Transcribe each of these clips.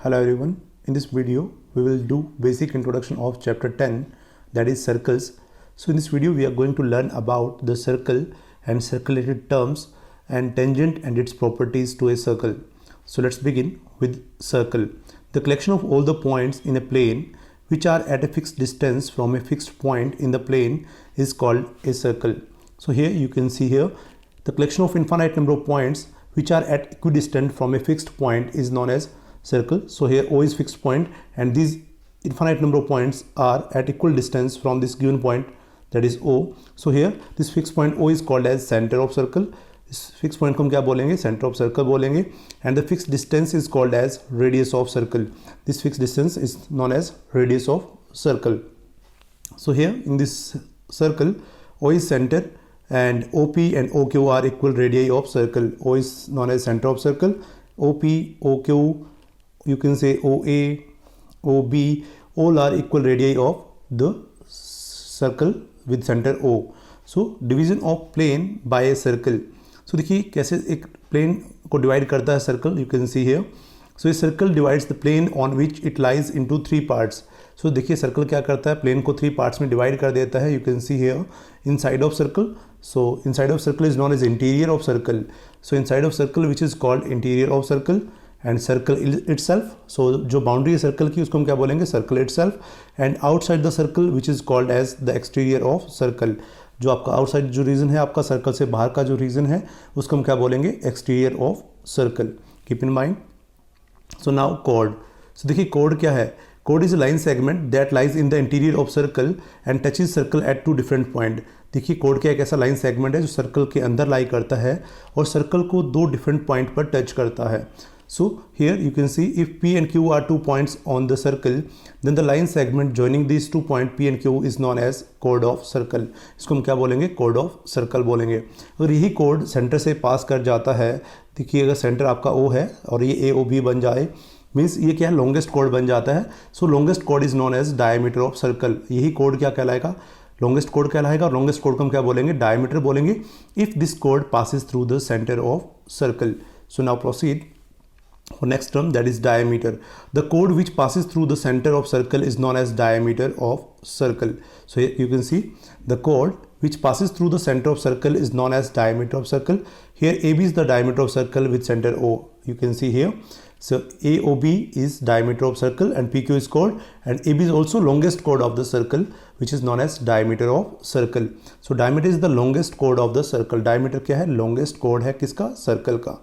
Hello everyone, in this video we will do basic introduction of chapter 10, that is circles. So in this video we are going to learn about the circle and circle related terms and tangent and its properties to a circle. So let's begin with circle. The collection of all the points in a plane which are at a fixed distance from a fixed point in the plane is called a circle. So here you can see here the collection of infinite number of points which are at equidistant from a fixed point is known as circle. So here O is fixed point and these infinite number of points are at equal distance from this given point, that is O. So here this fixed point O is called as center of circle. इस fix point को हम क्या बोलेंगे, centre of circle बोलेंगे. And the fix distance is called as radius of circle. This fix distance is known as radius of circle. So here in this circle O is center and OP and OQ are equal radii of circle. O is known as center of circle. OP, OQ, you can say OA, OB, all are equal radii of the circle with center O. So division of plane by a circle. So देखिए कैसे एक plane को divide करता है circle. You can see here. So ये circle divides the plane on which it lies into 3 parts. So देखिए circle क्या करता है, प्लेन को 3 पार्ट्स में डिवाइड कर देता है. You can see here inside of circle. So inside of circle is known as interior of circle. So inside of circle which is called interior of circle and circle itself. So जो boundary है circle की उसको हम क्या बोलेंगे, circle itself. And outside the circle which is called as the exterior of circle. जो आपका outside जो रीजन है, आपका सर्कल से बाहर का जो रीजन है उसको हम क्या बोलेंगे, exterior of circle. Keep in mind. So now chord. So देखिए कॉर्ड क्या है. Chord is a line segment that lies in the interior of circle and touches circle at 2 different point. देखिए कॉर्ड क्या एक ऐसा लाइन सेगमेंट है जो circle के अंदर लाई करता है और सर्कल को 2 डिफरेंट पॉइंट पर टच करता है. So here you can see if P and Q are 2 points on the circle, then the line segment joining these 2 points P and Q is known as chord of circle. इसको हम क्या बोलेंगे, chord of circle बोलेंगे. अगर यही chord centre से पास कर जाता है, देखिए अगर सेंटर आपका O है और ये AOB बन जाए, मीन्स ये क्या है, लॉन्गेस्ट chord बन जाता है. So longest chord is known as diameter of circle. यही chord क्या कहलाएगा, लॉन्गेस्ट chord कहलाएगा. और लॉन्गेस्ट chord को हम क्या बोलेंगे, डायमीटर बोलेंगे. If this chord passes through the center of circle. So now proceed for next term, that is diameter. The chord which passes through the center of circle is known as diameter of circle. So here you can see the chord which passes through the center of circle is known as diameter of circle. Here AB is the diameter of circle with center O. You can see here. So AOB is diameter of circle and PQ is chord, and AB is also longest chord of the circle which is known as diameter of circle. So diameter is the longest chord of the circle. Diameter क्या है, longest chord है किसका, circle का.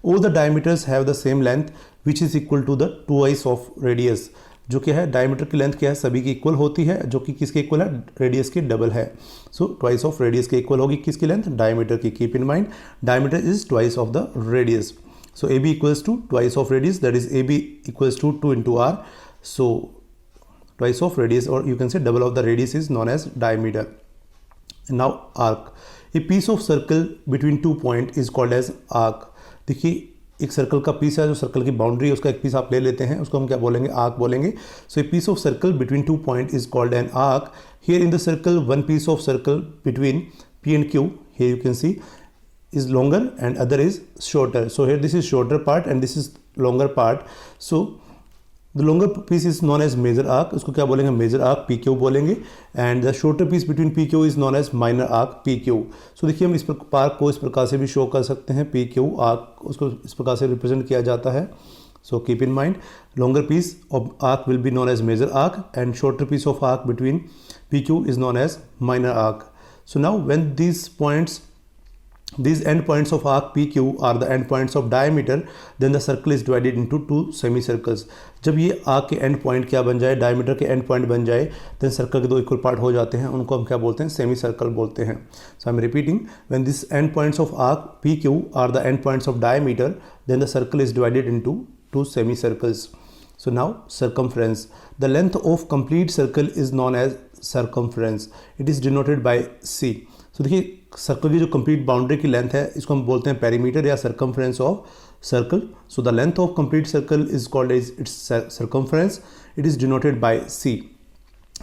All the diameters have the same length which is equal to the twice of radius. जो क्या है, diameter की length क्या है, सभी की इक्वल होती है, जो कि किसके इक्वल है, रेडियस की डबल है. सो ट्वाइस ऑफ रेडियस के इक्वल होगी किसकी लेंथ, डायमीटर की. Keep in mind diameter is twice of the radius. So A B equals to twice of radius, that is A B equals to 2 into r. So twice of radius और you can say double of the radius is known as diameter. Now arc. A piece of circle between 2 point is called as arc. देखिए एक circle का piece है, जो circle की boundary है उसका एक पीस आप ले लेते हैं, उसको हम क्या बोलेंगे, आर्क बोलेंगे. So a piece of circle between 2 point is called an arc. Here in the circle one piece of circle between P and Q, here you can see, is longer and other is shorter. So here this is shorter part and this is longer part. So the longer piece is known as major arc. उसको क्या बोलेंगे, major arc PQ बोलेंगे. And the shorter piece between PQ is known as minor arc PQ. So देखिए हम इस park को इस प्रकार से भी शो कर सकते हैं, PQ आर्क, उसको इस प्रकार से रिप्रेजेंट किया जाता है. So keep in mind longer piece of arc will be known as major arc and shorter piece of arc between PQ is known as minor arc. So now when these endpoints of arc PQ are the endpoints of diameter, then the circle is divided into 2 semicircles. जब ये arc के and point क्या बन जाए, diameter के and point बन जाए, then circle के 2 इक्वल पार्ट हो जाते हैं, उनको हम क्या बोलते हैं, सेमी सर्कल बोलते हैं. So I am repeating, when this end points of arc PQ are the end points of diameter, then the circle is divided into 2 semicircles. So now circumference. The length of complete circle is known as circumference. It is denoted by C. तो देखिए circle की जो complete boundary की length है इसको हम बोलते हैं पेरीमीटर या circumference of circle. So the length of complete circle is called as its circumference. It is denoted by C.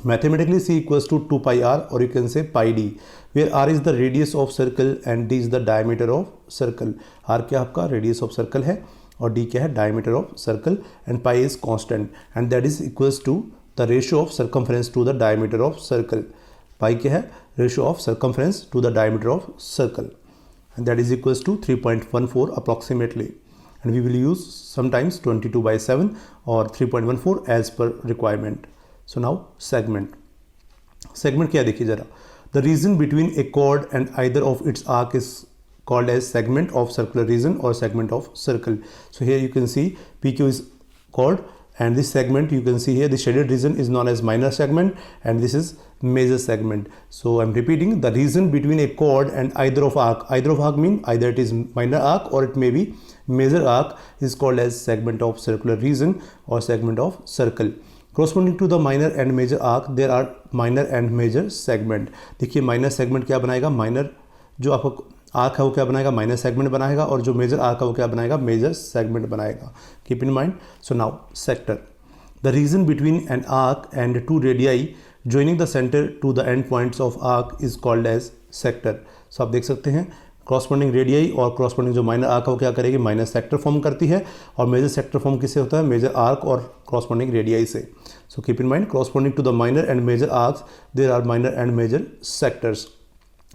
Mathematically C equals to 2 pi r और you can say pi d, where r is the radius of circle and d is the diameter of circle. r क्या आपका radius of circle है और d क्या है, diameter of circle, and pi is constant and that is equals to the ratio of circumference to the diameter of circle. Pi क्या है, ratio of circumference to the diameter of circle, and that is equals to 3.14 approximately, and we will use sometimes 22/7 or 3.14 as per requirement. So now segment क्या देखिए जरा, the region between a chord and either of its arc is called as segment of circular region or segment of circle. So here you can see PQ is chord, and this segment you can see here, the shaded region is known as minor segment and this is major segment. So I'm repeating, the region between a chord and either of arc mean either it is minor arc or it may be major arc, is called as segment of circular region or segment of circle. Corresponding to the minor and major arc there are minor and major segment. देखिए minor segment क्या बनाएगा, minor जो आपका arc है वो क्या बनाएगा, minor segment बनाएगा, और जो मेजर आर्क है वो क्या बनाएगा, मेजर सेगमेंट बनाएगा. Keep in mind. So now sector, the region between an arc and two radii joining the center to the end points of arc is called as sector. सो आप देख सकते हैं corresponding radii और corresponding जो minor arc है वो क्या करेगी, माइनर सेक्टर फॉर्म करती है, और मेजर सेक्टर फॉर्म किससे होता है, मेजर आर्क और corresponding रेडियाई से. सो keep in mind, corresponding to the minor and major arcs there are minor and major sectors.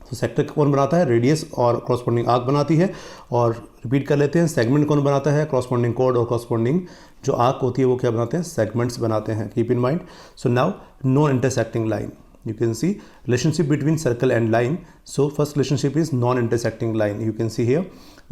तो सेक्टर कौन बनाता है, रेडियस और corresponding आर्क बनाती है. और रिपीट कर लेते हैं, सेगमेंट कौन बनाता है, corresponding कोड और corresponding जो आर्क होती है वो क्या बनाते हैं, सेगमेंट्स बनाते हैं. Keep in mind. So now non intersecting line, you can see relationship between circle and line. So first relationship is non-intersecting line. You can see here,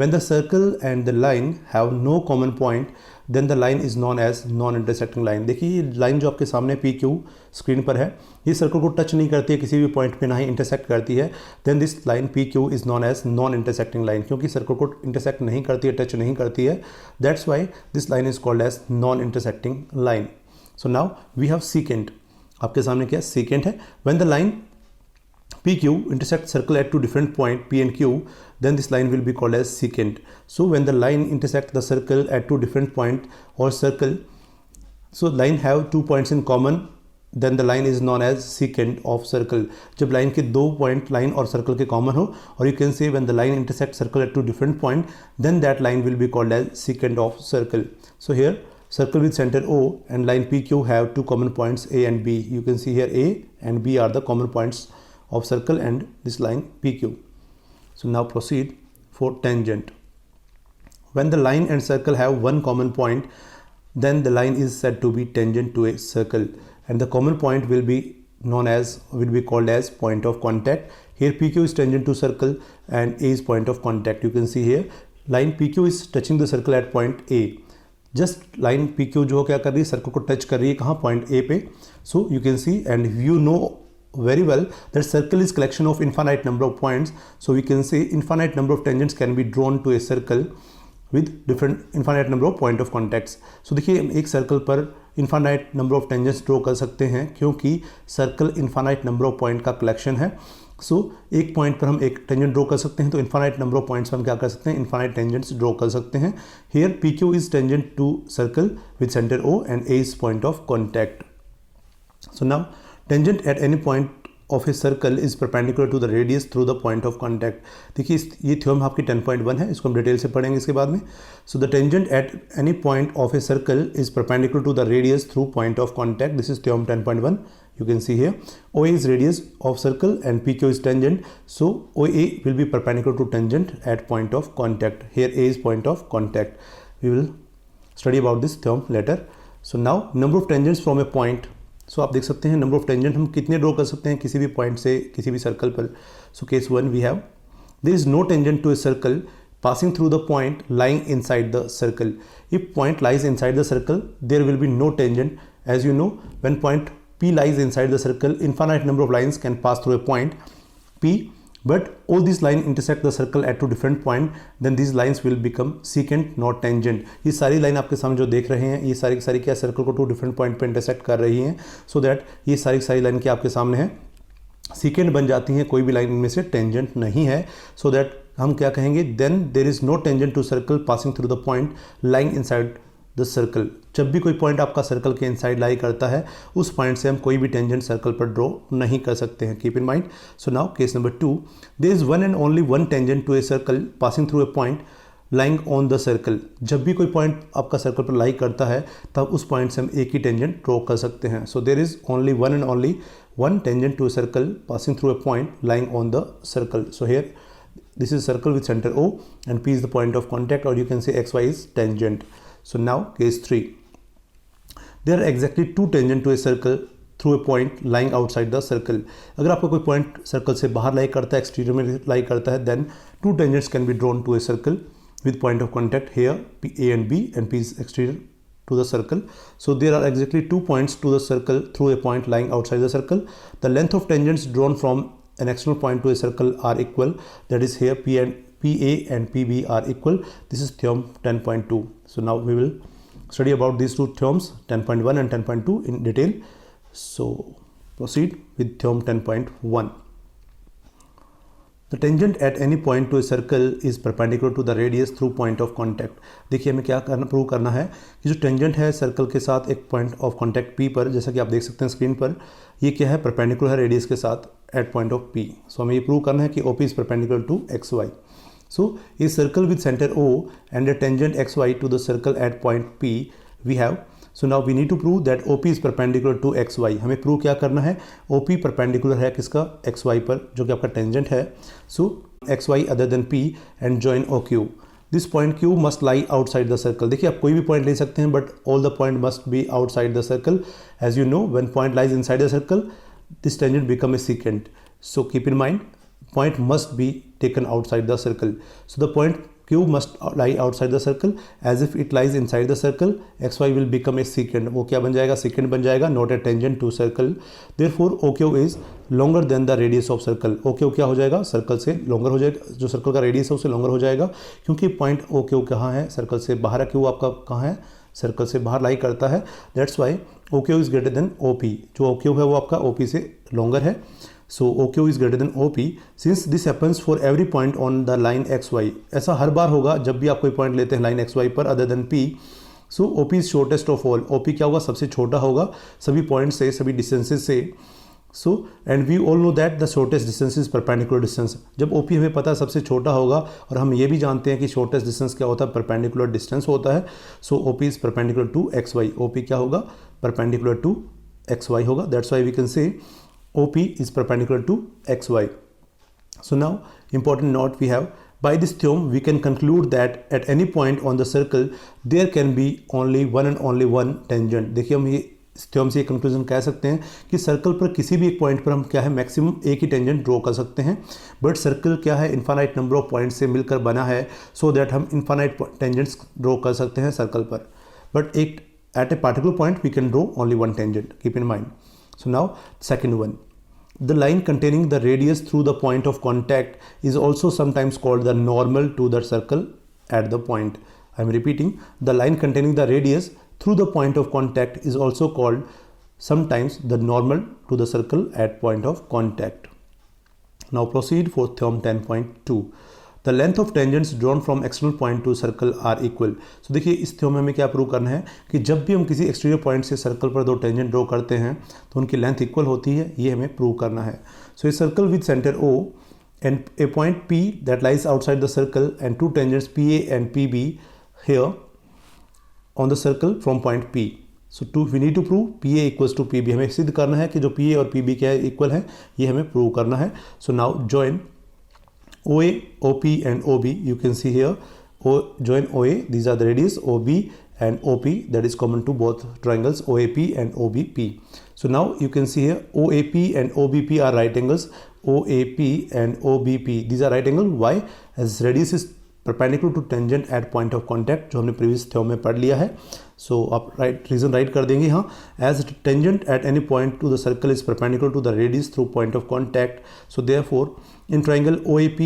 when the circle and the line have no common point then the line is known as non-intersecting line. देखिए ये line जो आपके सामने PQ screen पर है, ये circle को touch नहीं करती है किसी भी पॉइंट पे, ना ही इंटरसेक्ट करती है. Then this line PQ is known as non-intersecting line. क्योंकि सर्कल को इंटरसेक्ट नहीं करती है, टच नहीं करती है, that's why this line is called as non-intersecting line. So now we have secant. आपके सामने क्या secant है, when the line PQ intersect circle at two different point P and Q, then this line will be called as secant. So when the line intersect the circle at two different point or circle, so line have 2 points in common, then the line is known as secant of circle. जब line के 2 point line और circle के common हो, और you can say when the line intersect circle at two different point, then that line will be called as secant of circle. So here circle with center O and line PQ have two common points A and B. You can see here A and B are the common points of circle and this line PQ. So now proceed for tangent. When the line and circle have one common point, then the line is said to be tangent to a circle, and the common point will be called as point of contact. Here PQ is tangent to circle and A is point of contact. You can see here line PQ is touching the circle at point A. Just line PQ जो क्या कर रही है, circle को touch कर रही है, कहाँ, पॉइंट A पे. So you can C and you know very well that circle is collection of infinite number of points. So we can say infinite number of tangents can be drawn to a circle with different infinite number of point of contacts. So देखिए एक circle पर infinite number of tangents draw कर सकते हैं क्योंकि circle infinite number of point का collection है. सो एक पॉइंट पर हम एक टेंजेंट ड्रॉ कर सकते हैं, तो इन्फाइनाइट नंबर ऑफ पॉइंट्स पर हम क्या कर सकते हैं, इन्फाइनाइट टेंजेंट्स ड्रॉ कर सकते हैं. Here PQ is tangent to circle with centre O and A is point of contact. So now tangent at any point of a circle is perpendicular to the radius through the point of contact. देखिए ये theorem आपकी 10.1 है, इसको हम detail से पढ़ेंगे इसके बाद में. So the tangent at any point of a circle is perpendicular to the radius through point of contact. This is theorem 10.1. You can see here OA is radius of circle and PQ is tangent, so OA will be perpendicular to tangent at point of contact. Here A is point of contact. We will study about this term later. So now number of tangents from a point. So आप देख सकते हैं number of tangent हम कितने draw कर सकते हैं किसी भी पॉइंट से किसी भी सर्कल पर. So case 1 we have, there is no tangent to a circle passing through the point lying inside the circle. If point lies inside the circle, there will be no tangent. As you know, when point P lies inside the circle, infinite number of lines can pass through a point P, but all these lines intersect the circle at two different points, then these lines will become secant not tangent. ये सारी line आपके सामने जो देख रहे हैं, ये सारी की सारी क्या सर्कल को टू डिफरेंट पॉइंट पे इंटरसेक्ट कर रही हैं, सो दैट ये सारी की सारी लाइन क्या आपके सामने है, secant बन जाती हैं. कोई भी लाइन इनमें से टेंजेंट नहीं है, सो दैट हम क्या कहेंगे, then there is no tangent to circle passing through the point lying inside the circle. जब भी कोई पॉइंट आपका सर्कल के इनसाइड लाई करता है, उस पॉइंट से हम कोई भी टेंजेंट सर्कल पर ड्रॉ नहीं कर सकते हैं. Keep in mind. So now case number 2, there is one and only one tangent to a circle passing through a point lying on the circle, जब भी कोई पॉइंट आपका सर्कल पर लाई करता है तब उस पॉइंट से हम एक ही टेंजेंट ड्रॉ कर सकते हैं. So there is only one and only one tangent to a circle passing through a point lying on the circle. So here this is circle with center O and P is the point of contact, or you can say XY is tangent. So now case 3. There are exactly two tangent to a circle through a point lying outside the circle. अगर आपका कोई point circle से बाहर लाई करता है, exterior में लाई करता है, then two tangents can be drawn to a circle with point of contact here A and B, and P is exterior to the circle. So there are exactly 2 points to the circle through a point lying outside the circle. The length of tangents drawn from an external point to a circle are equal. That is here PA and PB are equal. This is theorem 10.2. So now we will study about these two theorems 10.1 and 10.2 in detail. So proceed with theorem 10.1. The tangent at any point to a circle is perpendicular to the radius through point of contact. देखिए हमें क्या करना, prove करना है कि जो tangent है circle के साथ एक पॉइंट ऑफ कॉन्टैक्ट P पर, जैसा कि आप देख सकते हैं स्क्रीन पर, ये क्या है, परपेंडिकुलर है रेडियस के साथ at point of P. So हमें ये प्रूव करना है कि OP is perpendicular to XY. So a circle with centre O and a tangent XY to the circle at point P we have. So now we need to prove that OP is perpendicular to XY. हमें prove क्या करना है, OP perpendicular है किसका, XY पर, जो कि आपका टेंजेंट है. So XY other than P and join OQ. This point Q must lie outside the circle. देखिए आप कोई भी पॉइंट ले सकते हैं but all the point must be outside the circle. As you know when point lies inside the circle this tangent become a secant. So keep in mind point must be taken outside the circle. So the point Q must lie outside the circle. As if it lies inside the circle, XY will become a secant. वो क्या बन जाएगा, secant बन जाएगा, not a tangent to circle. Therefore OQ is longer than the radius of circle. OQ क्या हो जाएगा, circle से लॉन्गर हो जाएगा, जो सर्कल का रेडियस है उससे लॉन्गर हो जाएगा, क्योंकि पॉइंट OQ कहाँ है, सर्कल से बाहर है. Q आपका कहाँ है, सर्कल से बाहर लाई करता है. That's why OQ is greater than OP. जो OQ है वो आपका OP से लॉन्गर है. So OQ is greater than OP. Since this happens for every point on the line XY, ऐसा हर बार होगा जब भी आप कोई पॉइंट लेते हैं लाइन XY पर other than P. So OP is shortest of all. OP क्या होगा, सबसे छोटा होगा सभी पॉइंट से, सभी डिस्टेंसेज से. So and we all know that the shortest distance is perpendicular distance. जब OP हमें पता है सबसे छोटा होगा, और हम ये भी जानते हैं कि shortest distance क्या होता है, perpendicular distance होता है. So OP is perpendicular to XY. OP क्या होगा, perpendicular to XY होगा. That's why we can say OP is perpendicular to XY. So now important note we have, by this theorem we can conclude that at any point on the circle there can be only one tangent. देखिए हम ये इस theorem से ये conclusion कह सकते हैं कि सर्कल पर किसी भी एक पॉइंट पर हम क्या है, मैक्सिमम एक ही टेंजेंट ड्रॉ कर सकते हैं. बट सर्कल क्या है, इन्फानाइट नंबर ऑफ पॉइंट से मिलकर बना है, सो दैट हम इन्फानाइट टेंजेंट्स ड्रॉ कर सकते हैं सर्कल पर. बट एक at a particular point we can draw only one tangent. Keep in mind. So now second one, the line containing the radius through the point of contact is also sometimes called the normal to the circle at the point. I am repeating, the line containing the radius through the point of contact is also called sometimes the normal to the circle at point of contact. Now proceed for theorem 10.2. The length of tangents drawn from external point to circle are equal. So देखिए इस theorem में हमें क्या prove करना है कि जब भी हम किसी एक्सटीरियर पॉइंट से सर्कल पर दो टेंजेंट ड्रॉ करते हैं तो उनकी लेंथ इक्वल होती है, ये हमें प्रूव करना है. So a circle with centre O and a point P that lies outside the circle and two tangents PA and PB here on the circle from point P. So we need to prove PA equals to PB. हमें सिद्ध करना है कि जो PA और PB क्या है, equal है, ये हमें प्रूव करना है. So now join OA, OP and OB. You can see here join OA, these are the radius, OB and OP, that is common to both triangles OAP and OBP. So now you can see here OAP and OBP are right angles. OAP and OBP, these are right angle. Why? As radius is perpendicular to tangent at point of contact, जो हमने previous theorem में पढ़ लिया है. So आप reason right कर देंगे यहाँ. As tangent at any point to the circle is perpendicular to the radius through point of contact, so therefore in triangle OAP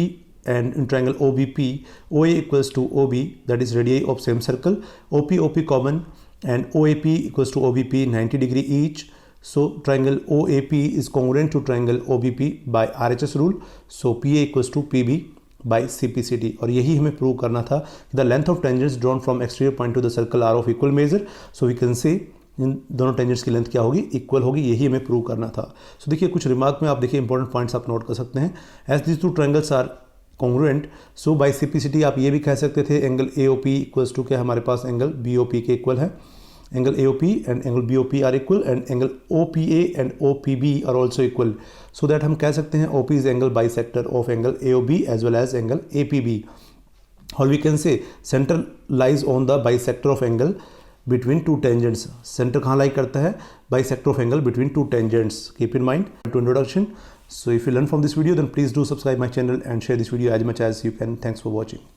and in triangle OBP, OA equals to OB, that is radii of same circle. OP common and OAP equals to OBP 90 degree each. So triangle OAP is congruent to triangle OBP by RHS rule. So PA equals to PB by CPCT. और यही हमें prove करना था कि the length of tangents drawn from exterior point to the circle are of equal measure. So we can say इन दोनों tangents की length क्या होगी, इक्वल होगी. यही हमें प्रूव करना था. सो देखिए कुछ रिमार्क में आप देखिए इंपॉर्टेंट पॉइंट्स आप नोट कर सकते हैं. As these two triangles are congruent. So by simplicity आप ये भी कह सकते थे एंगल AOP इक्वल्स टू क्या हमारे पास एंगल BOP के इक्वल है। Angle AOP and angle BOP are equal and angle OPA and OPB are also equal. So that हम कह सकते हैं OP is angle bisector of angle AOB as well as angle APB. Or we can say center lies on the bisector of angle between two tangents. Center कहाँ lie करता है? Bisector of angle between two tangents. Keep in mind to introduction. So if you learn from this video, then please do subscribe my channel and share this video as much as you can. Thanks for watching.